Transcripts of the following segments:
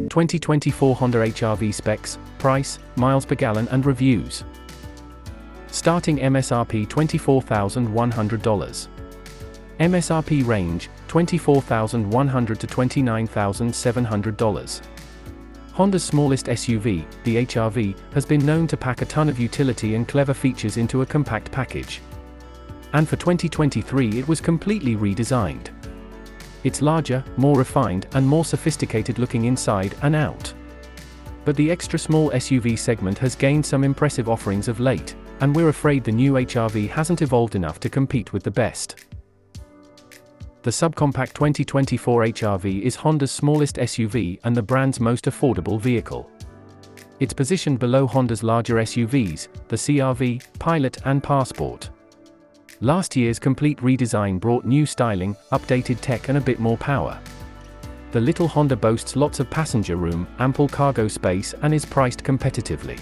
2024 Honda HR-V specs, price, miles per gallon and reviews. Starting MSRP $24,100. MSRP range, $24,100 to $29,700. Honda's smallest SUV, the HR-V, has been known to pack a ton of utility and clever features into a compact package. And for 2023 it was completely redesigned. It's larger, more refined, and more sophisticated looking inside and out. But the extra small SUV segment has gained some impressive offerings of late, and we're afraid the new HR-V hasn't evolved enough to compete with the best. The subcompact 2024 HR-V is Honda's smallest SUV and the brand's most affordable vehicle. It's positioned below Honda's larger SUVs, the CR-V, Pilot and Passport. Last year's complete redesign brought new styling, updated tech and a bit more power. The little Honda boasts lots of passenger room, ample cargo space and is priced competitively.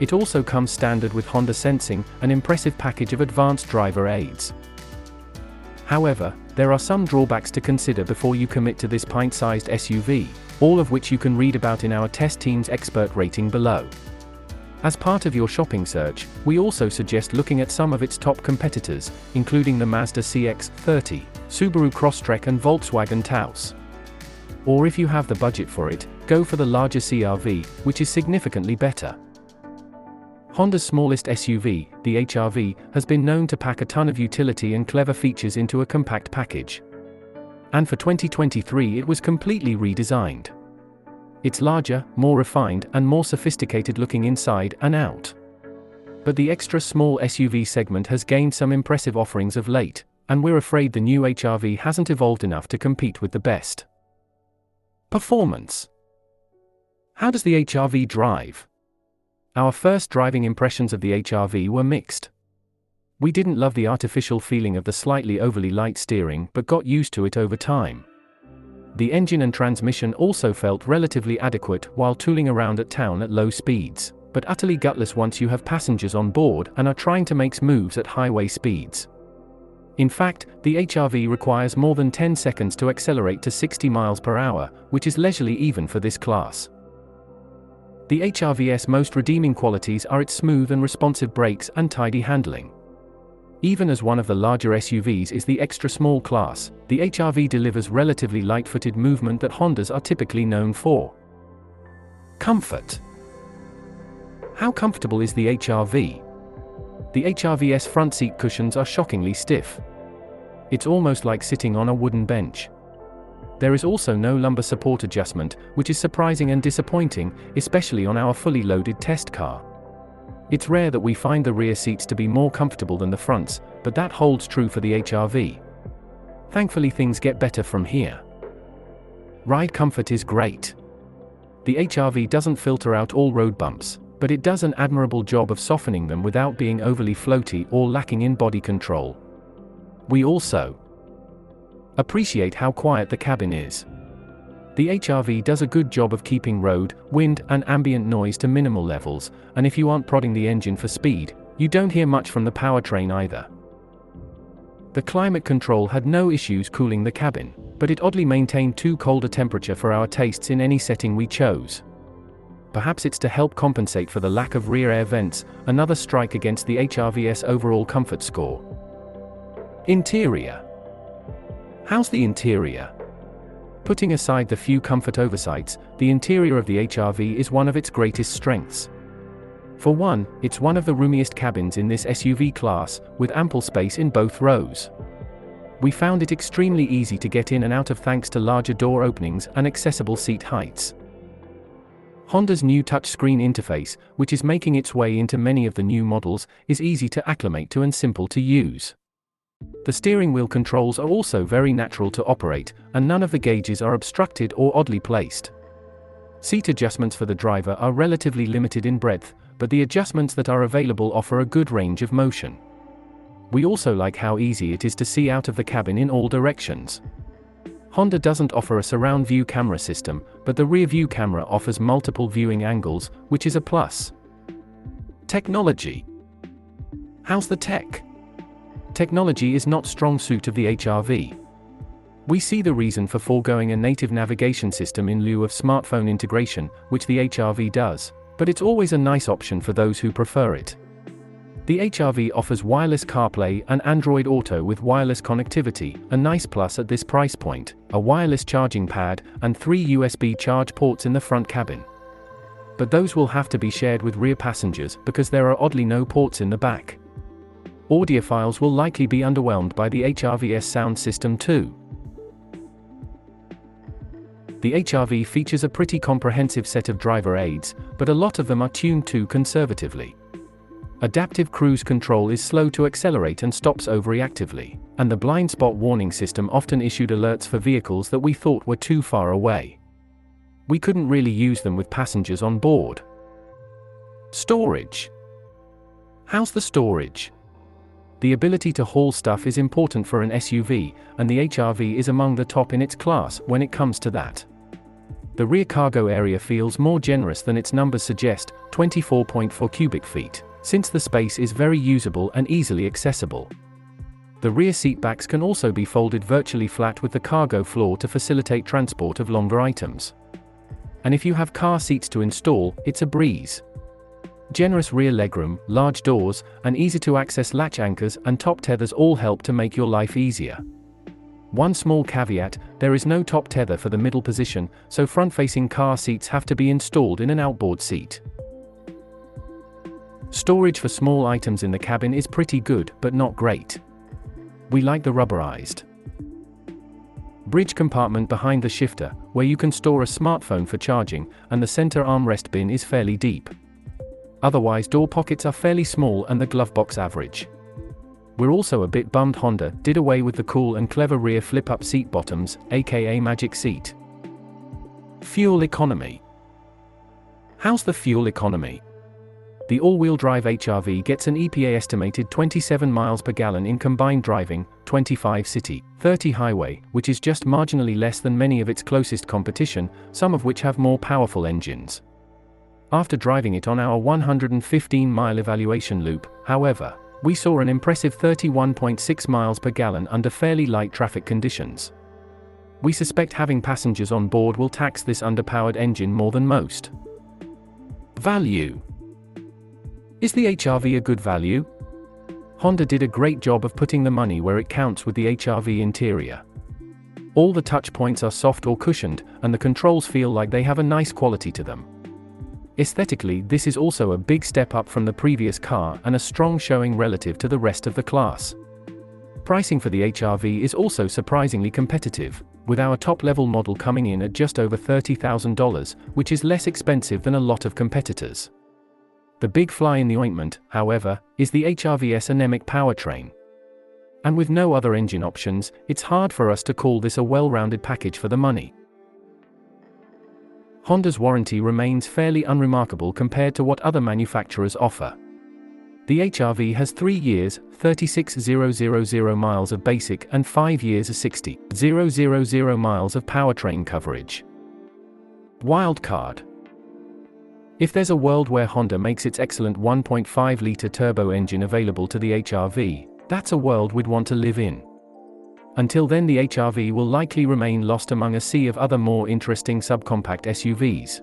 It also comes standard with Honda Sensing, an impressive package of advanced driver aids. However, there are some drawbacks to consider before you commit to this pint-sized SUV, all of which you can read about in our test team's expert rating below. As part of your shopping search, we also suggest looking at some of its top competitors, including the Mazda CX-30, Subaru Crosstrek and Volkswagen Taos. Or if you have the budget for it, go for the larger CR-V, which is significantly better. Honda's smallest SUV, the HR-V, has been known to pack a ton of utility and clever features into a compact package. And for 2023 it was completely redesigned. It's larger, more refined, and more sophisticated looking inside and out. But the extra small SUV segment has gained some impressive offerings of late, and we're afraid the new HR-V hasn't evolved enough to compete with the best. Performance. How does the HR-V drive? Our first driving impressions of the HR-V were mixed. We didn't love the artificial feeling of the slightly overly light steering but got used to it over time. The engine and transmission also felt relatively adequate while tooling around at town at low speeds, but utterly gutless once you have passengers on board and are trying to make moves at highway speeds. In fact, the HR-V requires more than 10 seconds to accelerate to 60 miles per hour, which is leisurely even for this class. The HR-V's most redeeming qualities are its smooth and responsive brakes and tidy handling. Even as one of the larger SUVs is the extra small class, the HR-V delivers relatively light-footed movement that Hondas are typically known for. Comfort. How comfortable is the HR-V? The HR-V's front seat cushions are shockingly stiff. It's almost like sitting on a wooden bench. There is also no lumbar support adjustment, which is surprising and disappointing, especially on our fully loaded test car. It's rare that we find the rear seats to be more comfortable than the fronts, but that holds true for the HR-V. Thankfully things get better from here. Ride comfort is great. The HR-V doesn't filter out all road bumps, but it does an admirable job of softening them without being overly floaty or lacking in body control. We also appreciate how quiet the cabin is. The HR-V does a good job of keeping road, wind, and ambient noise to minimal levels, and if you aren't prodding the engine for speed, you don't hear much from the powertrain either. The climate control had no issues cooling the cabin, but it oddly maintained too cold a temperature for our tastes in any setting we chose. Perhaps it's to help compensate for the lack of rear air vents, another strike against the HR-V's overall comfort score. Interior. How's the interior? Putting aside the few comfort oversights, the interior of the HR-V is one of its greatest strengths. For one, it's one of the roomiest cabins in this SUV class, with ample space in both rows. We found it extremely easy to get in and out of thanks to larger door openings and accessible seat heights. Honda's new touchscreen interface, which is making its way into many of the new models, is easy to acclimate to and simple to use. The steering wheel controls are also very natural to operate, and none of the gauges are obstructed or oddly placed. Seat adjustments for the driver are relatively limited in breadth, but the adjustments that are available offer a good range of motion. We also like how easy it is to see out of the cabin in all directions. Honda doesn't offer a surround view camera system, but the rear view camera offers multiple viewing angles, which is a plus. Technology. How's the tech? Technology is not strong suit of the HR-V. We see the reason for foregoing a native navigation system in lieu of smartphone integration, which the HR-V does, but it's always a nice option for those who prefer it. The HR-V offers wireless CarPlay and Android Auto with wireless connectivity, a nice plus at this price point, a wireless charging pad, and 3 USB charge ports in the front cabin. But those will have to be shared with rear passengers because there are oddly no ports in the back. Audiophiles will likely be underwhelmed by the HR-V's sound system too. The HR-V features a pretty comprehensive set of driver aids, but a lot of them are tuned too conservatively. Adaptive cruise control is slow to accelerate and stops overreactively, and the blind spot warning system often issued alerts for vehicles that we thought were too far away. We couldn't really use them with passengers on board. Storage. How's the storage? The ability to haul stuff is important for an SUV, and the HR-V is among the top in its class when it comes to that. The rear cargo area feels more generous than its numbers suggest, 24.4 cubic feet, since the space is very usable and easily accessible. The rear seatbacks can also be folded virtually flat with the cargo floor to facilitate transport of longer items. And if you have car seats to install, it's a breeze. Generous rear legroom, large doors, and easy-to-access latch anchors and top tethers all help to make your life easier. One small caveat, there is no top tether for the middle position, so front-facing car seats have to be installed in an outboard seat. Storage for small items in the cabin is pretty good, but not great. We like the rubberized bridge compartment behind the shifter, where you can store a smartphone for charging, and the center armrest bin is fairly deep. Otherwise, door pockets are fairly small and the glove box average. We're also a bit bummed Honda did away with the cool and clever rear flip-up seat bottoms, aka Magic Seat. Fuel economy. How's the fuel economy? The all-wheel drive HR-V gets an EPA estimated 27 miles per gallon in combined driving, 25 city, 30 highway, which is just marginally less than many of its closest competition, some of which have more powerful engines. After driving it on our 115-mile evaluation loop, however, we saw an impressive 31.6 miles per gallon under fairly light traffic conditions. We suspect having passengers on board will tax this underpowered engine more than most. Value. Is the HR-V a good value? Honda did a great job of putting the money where it counts with the HR-V interior. All the touch points are soft or cushioned, and the controls feel like they have a nice quality to them. Aesthetically, this is also a big step up from the previous car and a strong showing relative to the rest of the class. Pricing for the HR-V is also surprisingly competitive, with our top-level model coming in at just over $30,000, which is less expensive than a lot of competitors. The big fly in the ointment, however, is the HR-V's anemic powertrain. And with no other engine options, it's hard for us to call this a well-rounded package for the money. Honda's warranty remains fairly unremarkable compared to what other manufacturers offer. The HR-V has 3 years, 36,000 miles of basic and 5 years of 60,000 miles of powertrain coverage. Wildcard. If there's a world where Honda makes its excellent 1.5-liter turbo engine available to the HR-V, that's a world we'd want to live in. Until then, the HR-V will likely remain lost among a sea of other more interesting subcompact SUVs.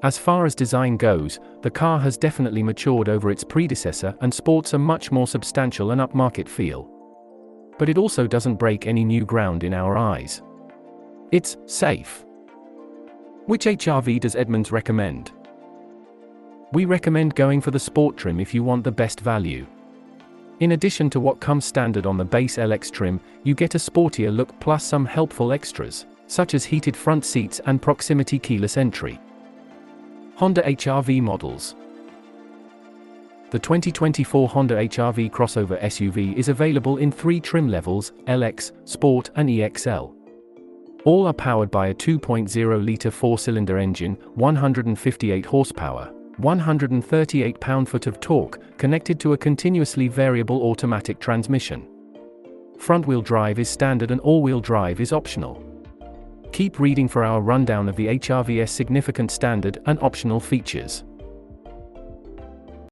As far as design goes, the car has definitely matured over its predecessor and sports a much more substantial and upmarket feel. But it also doesn't break any new ground in our eyes. It's safe. Which HR-V does Edmunds recommend? We recommend going for the sport trim if you want the best value. In addition to what comes standard on the base LX trim, you get a sportier look plus some helpful extras, such as heated front seats and proximity keyless entry. Honda HR-V models. The 2024 Honda HR-V crossover SUV is available in 3 trim levels, LX, Sport and EXL. All are powered by a 2.0-liter 4-cylinder engine, 158 horsepower, 138 pound-foot of torque, connected to a continuously variable automatic transmission. Front-wheel drive is standard and all-wheel drive is optional. Keep reading for our rundown of the HR-V's significant standard and optional features.